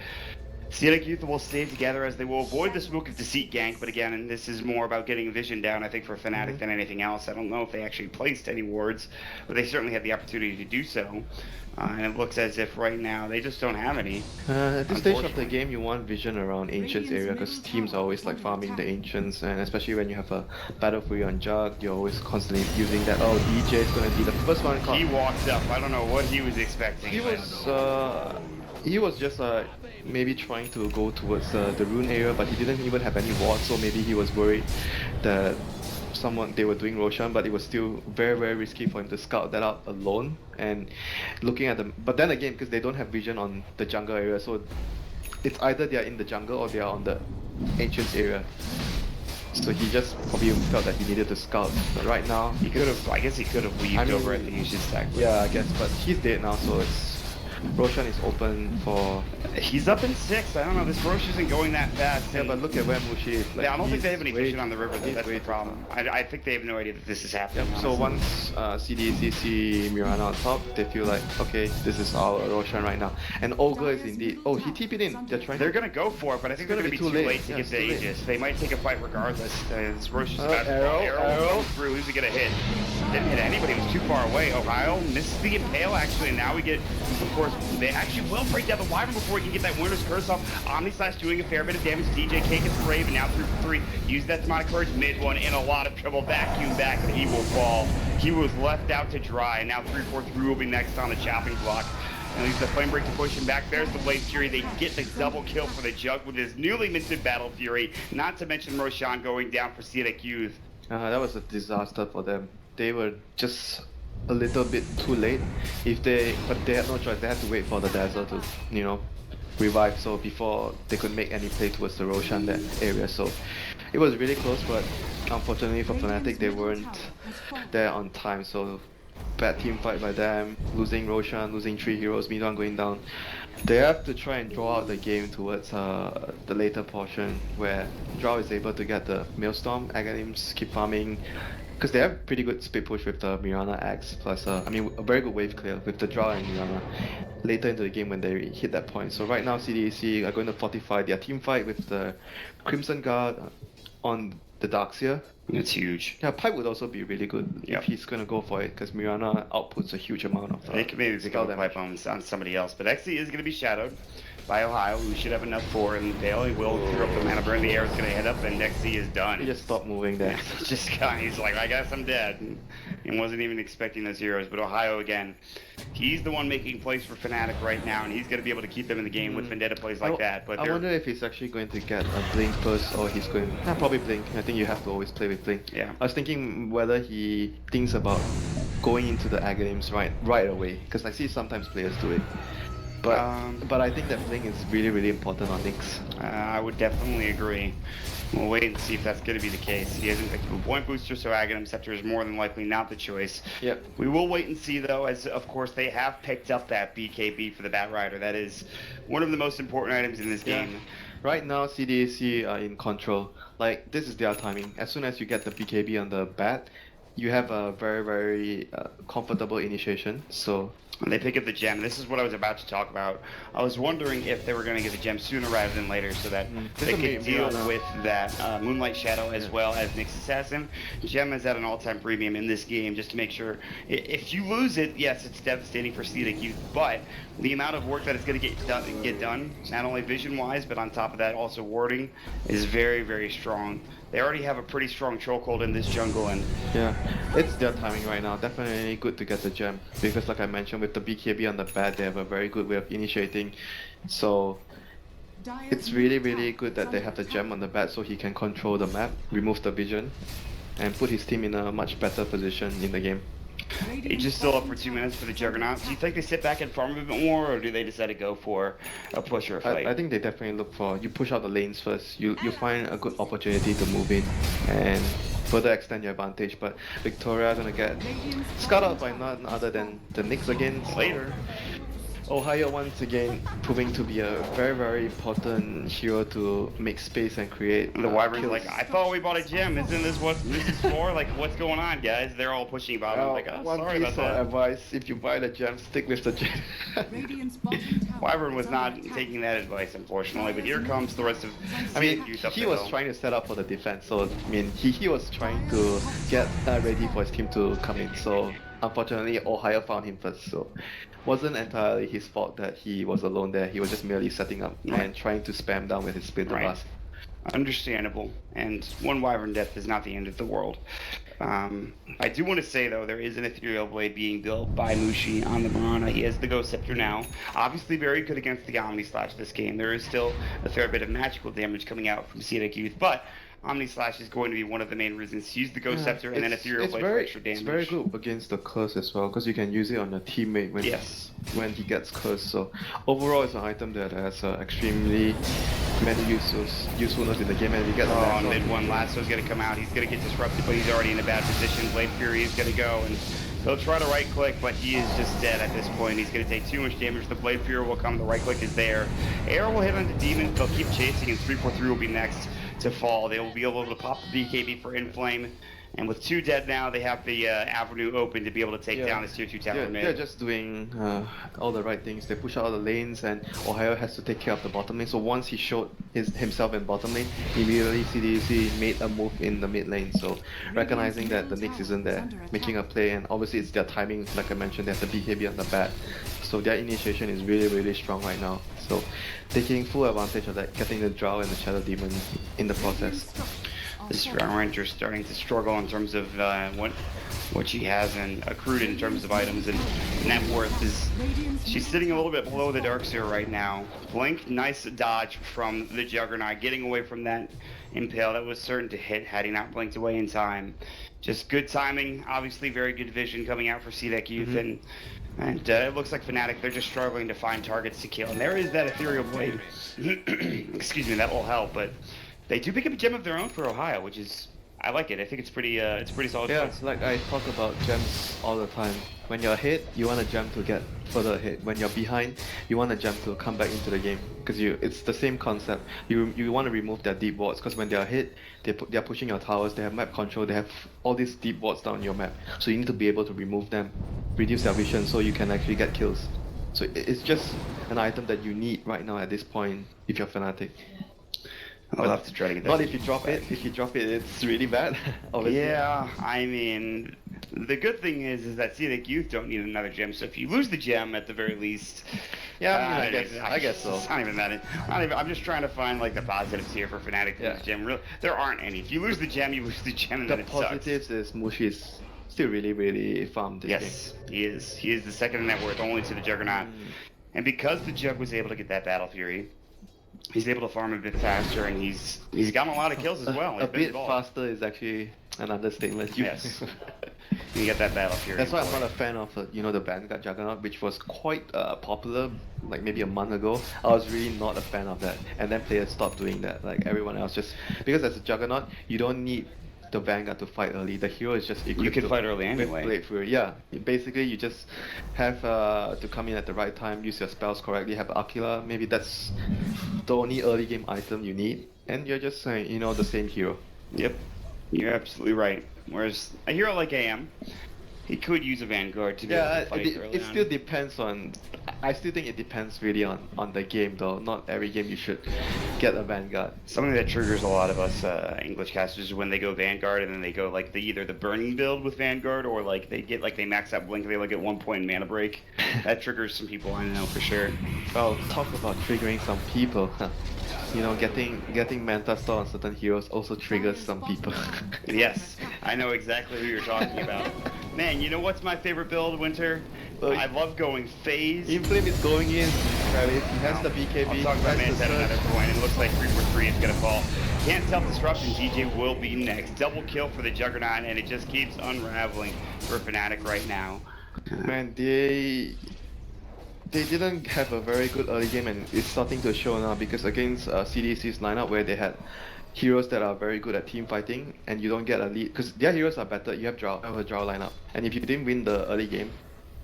CDEC.Youth will stay together as they will avoid the Smoke of Deceit gank, but again, and this is more about getting vision down, I think, for Fnatic than anything else. I don't know if they actually placed any wards, but they certainly had the opportunity to do so. And it looks as if right now they just don't have any. At this stage of the game, you want vision around Ancients area because teams are always like farming the Ancients, and especially when you have a Battle Fury on Jug, you're always constantly using that. Oh, DJ is going to be the first one caught. He walked up. I don't know what he was expecting. He was just maybe trying to go towards the rune area, but he didn't even have any wards, so maybe he was worried that they were doing Roshan, but it was still very, very risky for him to scout that out alone. And looking at them, but then again, because they don't have vision on the jungle area, so it's either they are in the jungle or they are on the Ancients area. So he just probably felt that he needed to scout. But right now, I guess he could have weaved over at the Ancient stack. Yeah, I guess, but he's dead now, so Roshan is open for... He's up in 6. I don't know, this Rosh isn't going that fast. Yeah, but look at where Mushi is. Yeah, I don't think they have any vision on the river, that's the problem. I think they have no idea that this is happening. Yep, so once CDEC see Mirana on top, they feel like, okay, this is our Roshan right now. And Ogre is indeed... Oh, he TP'd in. They're going to go for it, but I think they're going to be too late to get the Aegis. They might take a fight regardless. This Rosh is about arrow through. Who's he going to hit? Didn't hit anybody. He was too far away. Ohio missed the Impale, actually, and now we get, of course, they actually will break down the Wyvern before he can get that Winner's Curse off. Omnislash doing a fair bit of damage. DJ K gets the Brave, and now 3 for 3. Use that Demonic Courage, mid one, in a lot of trouble. Vacuum back, and he will fall. He was left out to dry, and now 3-4-3 will be next on the chopping block. And leaves the Flame Break to push him back. There's the Blaze Fury. They get the double kill for the Jug with his newly minted Battle Fury. Not to mention Roshan going down for CDEC.Youth. That was a disaster for them. They were just a little bit too late. But they had no choice. They had to wait for the Dazzle to, revive. So before they could make any play towards the Roshan that area. So it was really close, but unfortunately for Fnatic, they weren't there on time. So bad team fight by them. Losing Roshan, losing 3 heroes, Midon going down. They have to try and draw out the game towards the later portion where Drow is able to get the Maelstrom, Aghanims keep farming. Because they have pretty good speed push with the Mirana Axe, plus a very good wave clear with the Drow and Mirana later into the game when they hit that point. So right now CDEC are going to fortify their team fight with the Crimson Guard on the Darkseer. It's huge. Yeah, Pipe would also be really good Yep. if he's gonna go for it, because Mirana outputs a huge amount of. They could maybe pick spell up a damage. pipe on somebody else, but XE is going to be shadowed by Ohio, who should have enough for, and Dale, he will throw up the mana burn, the air is going to head up, and XE is done. He just stopped moving there. He's just he's like, I guess I'm dead, and wasn't even expecting those heroes, but Ohio, again, he's the one making plays for Fnatic right now, and he's going to be able to keep them in the game with Vendetta plays like that, but I wonder if he's actually going to get a Blink first, or he's going... probably Blink. I think you have to always play with Blink. Yeah. I was thinking whether he thinks about going into the Aghanim's right away, because I see sometimes players do it. But I think that Blink is really, really important on Nyx. I would definitely agree. We'll wait and see if that's going to be the case. He hasn't picked up a point booster, so Aghanim Scepter is more than likely not the choice. Yep. We will wait and see, though, as of course they have picked up that BKB for the Bat Rider. That is one of the most important items in this game. Right now, CDEC are in control. Like, this is their timing. As soon as you get the BKB on the Bat, you have a very, very comfortable initiation. So. And they pick up the gem. This is what I was about to talk about. I was wondering if they were going to get the gem sooner rather than later so that they could deal with that Moonlight Shadow as well as Nyx Assassin. Gem is at an all-time premium in this game just to make sure. If you lose it, yes, it's devastating for CDEC.Youth, but the amount of work that it's going to get done, not only vision-wise, but on top of that also warding, is very, very strong. They already have a pretty strong chokehold in this jungle, and yeah, it's their timing right now. Definitely good to get the gem, because like I mentioned, with the BKB on the bat, they have a very good way of initiating. So it's really, really good that they have the gem on the bat, so he can control the map, remove the vision, and put his team in a much better position in the game. Age is still up for 2 minutes for the Juggernaut. Do you think they sit back and farm a bit more, or do they decide to go for a push or a fight? I think they definitely look for, you push out the lanes first, you find a good opportunity to move in and further extend your advantage, but Victoria gonna get scut out by none other than the Nyx again. Later. Ohio once again proving to be a very, very important hero to make space and create. The Wyvern's like, I thought we bought a gem. Isn't this what this is for? Like, what's going on, guys? They're all pushing bottom. Like, oh, one sorry piece about that. of advice: if you buy the gem, stick with the gem. Wyvern was not taking that advice, unfortunately. But here comes the rest of. I mean, Youth up he the was hill. trying to set up for the defense, so I mean, he was trying to get ready for his team to come in. So unfortunately, Ohio found him first. So wasn't entirely his fault that he was alone there. He was just merely setting up and trying to spam down with his Splinter Blast. Understandable, and one Wyvern death is not the end of the world. I do want to say, though, there is an Ethereal Blade being built by Mushi on the Mirana. He has the Ghost Scepter now. Obviously very good against the Omni Slash this game. There is still a fair bit of magical damage coming out from CDEC.Youth, but Omni Slash is going to be one of the main reasons to use the Ghost Scepter and then Ethereal Blade for extra damage. It's very good against the Curse as well, because you can use it on your teammate when he gets cursed. So overall, it's an item that has extremely many usefulness in the game, and you get on mid one, Lasso's going to come out. He's going to get disrupted, but he's already in a bad position. Blade Fury is going to go, and he'll try to right click, but he is just dead at this point. He's going to take too much damage. The Blade Fury will come. The right click is there. Air will hit onto Demon. They'll keep chasing, and 343 will be next to fall. They will be able to pop the BKB for Inflame. And with 2 dead now, they have the avenue open to be able to take down this tier 2 tower mid. They're just doing all the right things. They push out all the lanes, and Ohio has to take care of the bottom lane. So once he showed himself in bottom lane, immediately CDEC made a move in the mid lane. So recognizing that the Nyx isn't there, making a play, and obviously it's their timing. Like I mentioned, they have the BKB on the bat. So their initiation is really, really strong right now. So taking full advantage of that, getting the Drow and the Shadow Demon in the process. This Drow Ranger is starting to struggle in terms of what she has and accrued in terms of items, and net worth is, she's sitting a little bit below the Darkseer right now. Blink, nice dodge from the Juggernaut, getting away from that Impale that was certain to hit had he not blinked away in time. Just good timing, obviously very good vision coming out for CDEC.Youth, and it looks like Fnatic, they're just struggling to find targets to kill. And there is that Ethereal Blade, excuse me, that will help, but they do pick up a gem of their own for Ohio, which is, I like it. I think it's pretty solid. Yeah, it's like I talk about gems all the time. When you're ahead, you want a gem to get further ahead. When you're behind, you want a gem to come back into the game, because it's the same concept. You want to remove their deep wards, because when they're ahead, they're pushing your towers. They have map control. They have all these deep wards down your map. So you need to be able to remove them, reduce their vision, so you can actually get kills. So it's just an item that you need right now at this point if you're Fnatic. I'll have to try to get that. Not if you drop it. If you drop it, it's really bad. Obviously. Yeah, I mean, the good thing is that CDEC.Youth don't need another gem. So if you lose the gem, at the very least. Yeah, I guess so. It's not even that. I'm just trying to find like the positives here for Fnatic. Yeah. Gem. Really, there aren't any. If you lose the gem, you lose the gem, and the then it positives sucks. is Mushi is still really farmed this game. Yes, he is. He is the second in net worth, only to the Juggernaut. And because the Jug was able to get that Battle Fury, he's able to farm a bit faster, and he's gotten a lot of kills as well. A bit faster is actually an understatement. Yes. You get that Battle Fury. That's why I'm not a fan of the Vanguard Juggernaut, which was quite popular like maybe a month ago. I was really not a fan of that, and then players stopped doing that. Like everyone else, just because as a Juggernaut, you don't need the Vanguard to fight early. The hero is just equipped you can to fight early anyway. Blade Fury. Yeah, basically you just have to come in at the right time, use your spells correctly, have Aquila. Maybe that's the only early game item you need, and you're just the same hero. Yep, you're absolutely right. Whereas a hero like AM, he could use a Vanguard to be able to fight early it on. still depends on. I still think it depends really on the game though. Not every game you should get a Vanguard. Something that triggers a lot of us English casters is when they go Vanguard and then they go like either the Burning build with Vanguard or like they max out Blink and they get 1 point in mana break. That triggers some people, I know for sure. Well, talk about triggering some people. Getting Manta Star on certain heroes also triggers some people. Yes, I know exactly who you're talking about. Man, you know what's my favorite build, Winter? I love going phase. Inflame is going in, Travis. He has the BKB. I'll talk about Manta at another point. It looks like 343 is going to fall. Can't self-disruption. DJ will be next. Double kill for the Juggernaut, and it just keeps unraveling for Fnatic right now. Man, they didn't have a very good early game, and it's starting to show now because against CDEC's lineup where they had heroes that are very good at team fighting, and you don't get a lead because their heroes are better. You have a draw lineup, and if you didn't win the early game,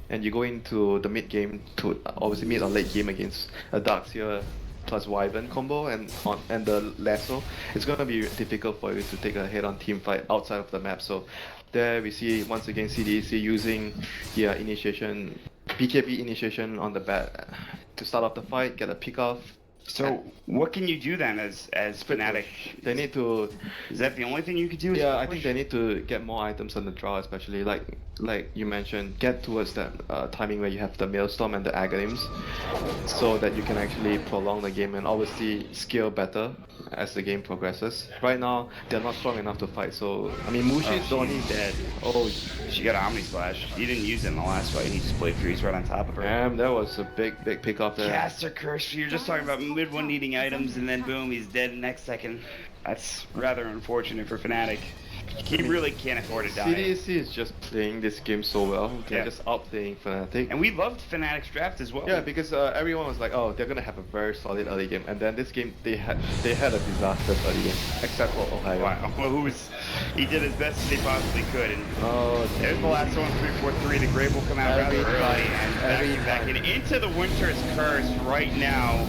and you go into the mid game to obviously mid or late game against a Darkseer plus Wyvern combo and the Lasso, it's gonna be difficult for you to take a head-on team fight outside of the map. So there we see once again CDEC using their initiation, BKB initiation on the bat to start off the fight, get a pick off. So what can you do then as Fnatic? They need to. Is that the only thing you could do? Yeah, I think they need to get more items on the draw, especially like you mentioned, get towards that timing where you have the Maelstrom and the Aghanim's, so that you can actually prolong the game and obviously scale better as the game progresses. Right now, they're not strong enough to fight, so I mean Mushi is the only dead. Oh, she got Omni Splash. He didn't use it in the last fight. He just played Freeze right on top of her. Damn, that was a big pick off there. Caster Curse. You're just talking about mid one needing items, and then boom, he's dead next second. That's rather unfortunate for Fnatic. He really can't afford to die. CDEC is just playing this game so well. They're just outplaying Fnatic. And we loved Fnatic's draft as well. Yeah, because everyone was like, oh, they're gonna have a very solid early game, and then this game they had a disastrous early game, except for Ohio. Wow, well, he did as best as he possibly could, and there's the last one, 343. The Grave will come out rather early, and back into the Winter's Curse right now.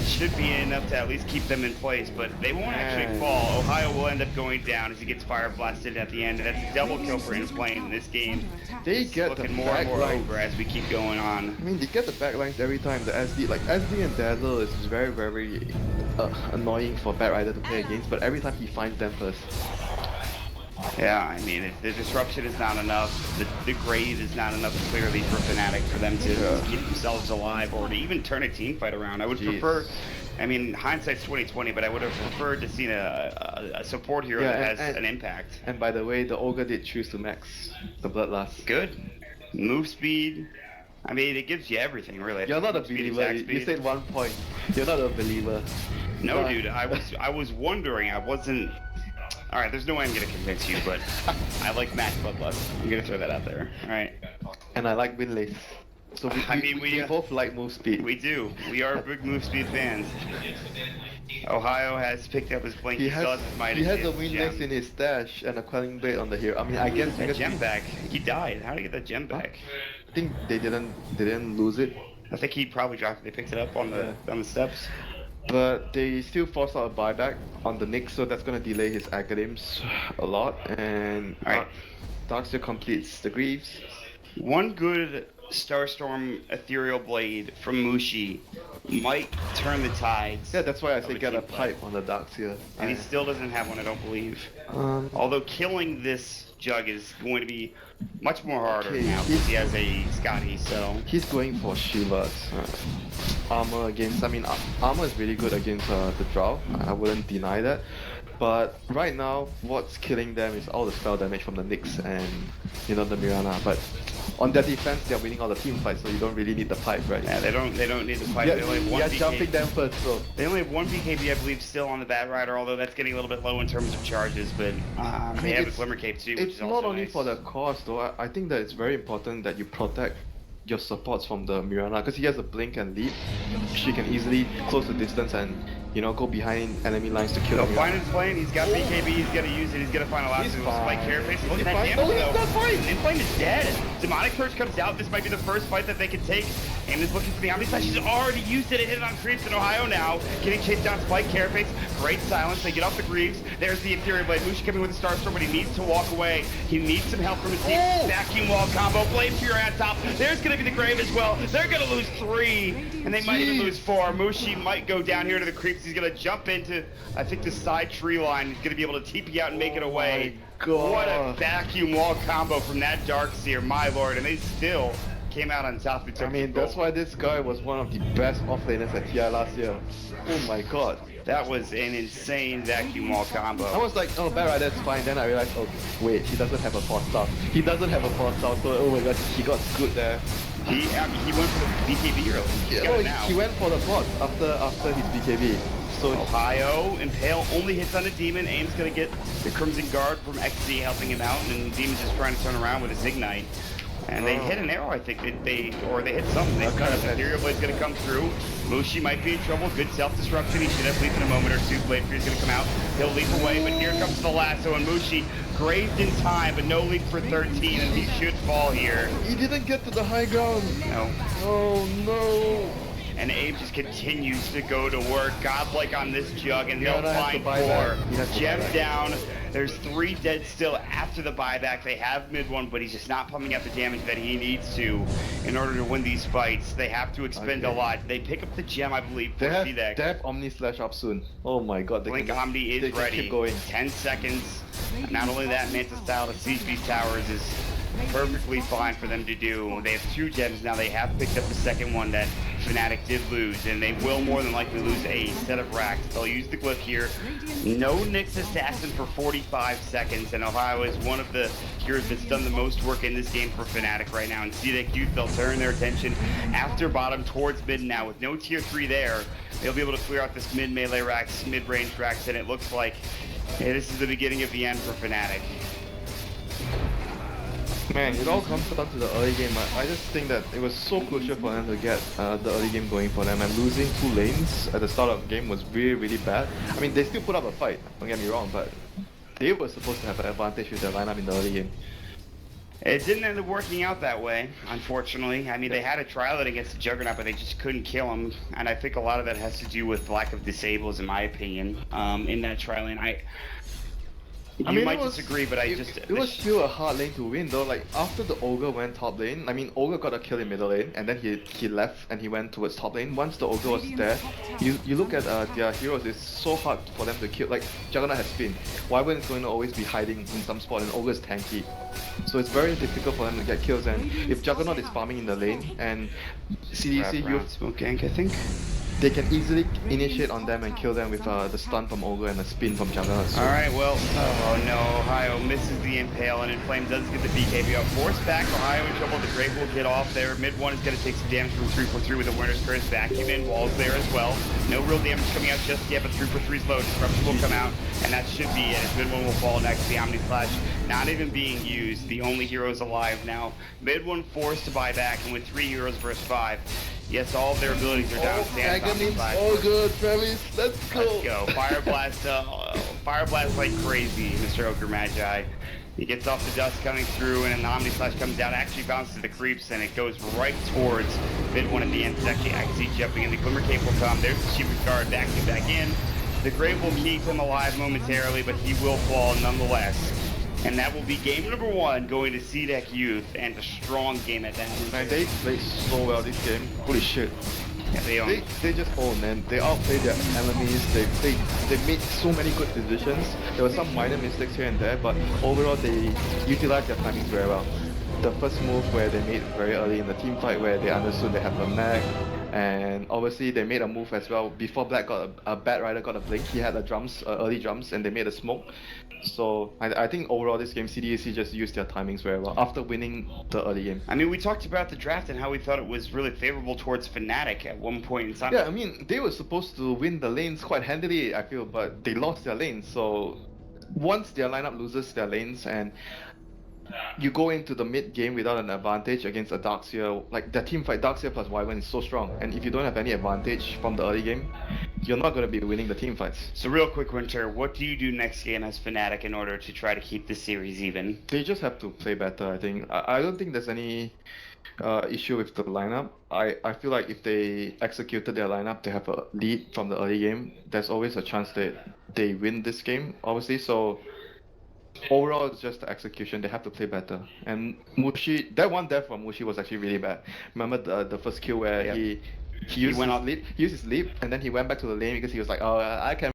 Should be enough to at least keep them in place, but they won't actually fall. Ohio will end up going down as he gets fire blasted at the end, and that's a double kill for Inflame in this game. They get looking the more and more backlines over as we keep going on. I mean, they get the backlines every time. The SD and Dazzle is very annoying for Bad Rider to play against, but every time he finds them first. Yeah, I mean, if the disruption is not enough, the grave is not enough clearly for Fnatic for them to keep themselves alive or to even turn a team fight around. I would prefer, I mean, hindsight's 20/20, but I would have preferred to see a support hero that has an impact. And by the way, the Ogre did choose to max the Bloodlust. Good. Move speed. I mean, it gives you everything, really. You're not a believer. You said 1 point. You're not a believer. No, dude. I was wondering. I wasn't. All right, there's no way I'm gonna convince you, but I like max Bloodlust. I'm gonna throw that out there. All right. And I like Windlace. So we both like move speed. We do. We are big move speed fans. Ohio has picked up his blink. He has a Windlace in his stash and a Quelling Blade on the hero. I mean, I guess that gem back. He died. How did he get that gem back? I think they didn't lose it. I think he probably dropped it. They picked it up on the steps. But they still forced out a buyback on the Nyx, so that's gonna delay his Academics a lot. And Darkseer completes the Greaves. One good Starstorm Ethereal Blade from Mushi might turn the tides. Yeah, that's why I say of get a team pipe fight. on the Darks here. And he still doesn't have one, I don't believe. Um, Although killing this Jug is going to be much more harder Okay, now because he has a Scotty, so... He's going for Shivas. Armor against, I mean, armor is really good against the Drow. I wouldn't deny that. But right now, what's killing them is all the spell damage from the Nyx and, you know, the Mirana. But on their defense, they're winning all the team fights, so you don't really need the pipe, right? Yeah, they don't need the fight. Yeah, They only have one you're BKB. jumping them first, bro. They only have one BKB, I believe, still on the Bad Rider, although that's getting a little bit low in terms of charges, but they have a Glimmer Cape too, which It's is not also only nice. for the cost though. I think that it's very important that you protect your supports from the Mirana, because he has a blink and leap. She can easily close the distance and, you know, go behind enemy lines to kill So them. fine is playing, he's got BKB, he's gonna use it, he's gonna find a last He's move, Spike fine. Carapace. Look He's at that fine. damage Oh, he's though. not fine. Inflame is dead. Demonic Purge comes out, this might be the first fight that they can take. Aim is looking for the Omni Slash, she's already used it, it hit on creeps in Ohio now. Getting chased down Spike Carapace, great silence, they get off the Greaves. There's the Ethereal Blade, Mushi coming with the Starstorm, but he needs to walk away. He needs some help from his team. Vacuum Wall combo, Blade Fury on top. There's gonna be the Grave as well. They're gonna lose 3, and they might even lose 4. Mushi might go down here to the creeps. He's gonna jump into, I think, the side tree line. He's gonna be able to TP out and make it away. God. What a vacuum wall combo from that Darkseer, my lord, and they still came out on top. I mean, that's why this guy was one of the best offlaners at TI last year. Oh my god. That was an insane vacuum wall combo. I was like, oh, Bad Rider's fine. Then I realized, oh, wait, he doesn't have a 4-star. He doesn't have a 4-star, so oh my god, he got good there. He went for the BKB early. He's got it now. He went for the bot after his BKB. So Ohio, Impale only hits on a Demon. Aim's gonna get the Crimson Guard from XZ helping him out, and Demon's just trying to turn around with his Ignite. And they hit an arrow, I think. They hit something. They cut it. Ethereal Blade's gonna come through. Mushi might be in trouble. Good self-destruction. He should have leaped in a moment or two. Blade Fury's gonna come out. He'll leap away, but here comes the lasso, and Mushi grazed in time, but no leap for 13, and he should fall here. he didn't get to the high ground. No. Oh no. And Abe just continues to go to work, godlike on this Jug, and they'll Mirana has to find buy 4. back. He has to buy Gem back. down. There's 3 dead still after the buyback. They have mid one, but he's just not pumping out the damage that he needs to in order to win these fights. They have to expend a lot. They pick up the gem, I believe, for CDEC. They have Omni Slash up soon. Oh my god. They Blink can, Omni they is can ready. Keep going. 10 seconds. Not only that, Manta Style to siege these towers is perfectly fine for them to do. They have 2 gems now. They have picked up the second one that Fnatic did lose, and they will more than likely lose a set of racks. They'll use the glyph here. No Nyx Assassin for 45 seconds, and Ohio is one of the heroes that's done the most work in this game for Fnatic right now. And CDEC.Youth, they'll turn their attention after bottom towards mid now. With no tier 3 there, they'll be able to clear out this mid melee racks, mid-range racks, and it looks like this is the beginning of the end for Fnatic. Man, it all comes down to the early game. I just think that it was so crucial for them to get the early game going for them, and losing 2 lanes at the start of the game was really, really bad. I mean, they still put up a fight, don't get me wrong, but they were supposed to have an advantage with their lineup in the early game. It didn't end up working out that way, unfortunately. I mean, they had a trial it against the Juggernaut, but they just couldn't kill him, and I think a lot of that has to do with lack of disables, in my opinion, in that trial lane. I mean, might disagree, but it was still a hard lane to win though. Like after the Ogre went top lane, I mean Ogre got a kill in middle lane, and then he left and he went towards top lane. Once the Ogre was there, you look at their heroes. It's so hard for them to kill. Like Juggernaut has spin. Wyvern is going to always be hiding in some spot, and Ogre is tanky. So it's very difficult for them to get kills. And if Juggernaut is farming in the lane and CDEC.Youth smoke gank, I think. They can easily initiate on them and kill them with the stun from Ogre and the spin from Juggernaut. So. Alright, well, oh no, Ohio misses the Impale, and Inflame does get the BKB out. Forced back, Ohio in trouble, the Great will get off there. Mid one is going to take some damage from 343 with the Winter's Curse. Vacuum in, walls there as well. No real damage coming out just yet, but 343's low. Disruption will come out, and that should be it. Mid one will fall next. The Omni Slash not even being used. The only heroes alive now. Mid one forced to buy back, and with 3 heroes versus 5. Yes, all of their abilities are down. Oh good, Travis. Let's go. Let's go. Fire Blast, Fire Blast like crazy, Mr. Ochre Magi. He gets off the dust coming through, and an Omni Slash comes down, actually bounces the creeps, and it goes right towards mid one at the end. It's actually XZ jumping in. The Glimmer Cape will come. There's the Sheep's Guard back in. The Grave will keep him alive momentarily, but he will fall nonetheless. And that will be game number 1 going to CDEC.Youth, and a strong game at that. Man, they played so well this game. Holy shit. Yeah, They just own, man. They outplayed their enemies. They made so many good decisions. There were some minor mistakes here and there, but overall they utilized their timings very well. The first move where they made very early in the team fight, where they understood they have the mag, and obviously they made a move as well before Black got a Bat Rider got a blink. He had the drums, early drums, and they made a smoke. So I think overall this game CDEC just used their timings very well after winning the early game. I mean, we talked about the draft and how we thought it was really favorable towards Fnatic at one point in time. Yeah, I mean, they were supposed to win the lanes quite handily, I feel, but they lost their lanes. So once their lineup loses their lanes and you go into the mid game without an advantage against a Darkseer, like their team fight, Darkseer plus Wyvern is so strong, and if you don't have any advantage from the early game, you're not going to be winning the team fights. So real quick, Winter, what do you do next game as Fnatic in order to try to keep the series even? They just have to play better, I think. I don't think there's any issue with the lineup. I feel like if they executed their lineup, they have a lead from the early game, there's always a chance that they win this game, obviously. So overall, it's just the execution. They have to play better. And Mushi, that one death from Mushi was actually really bad. Remember the first kill where he used his leap, and then he went back to the lane because he was like, oh, I can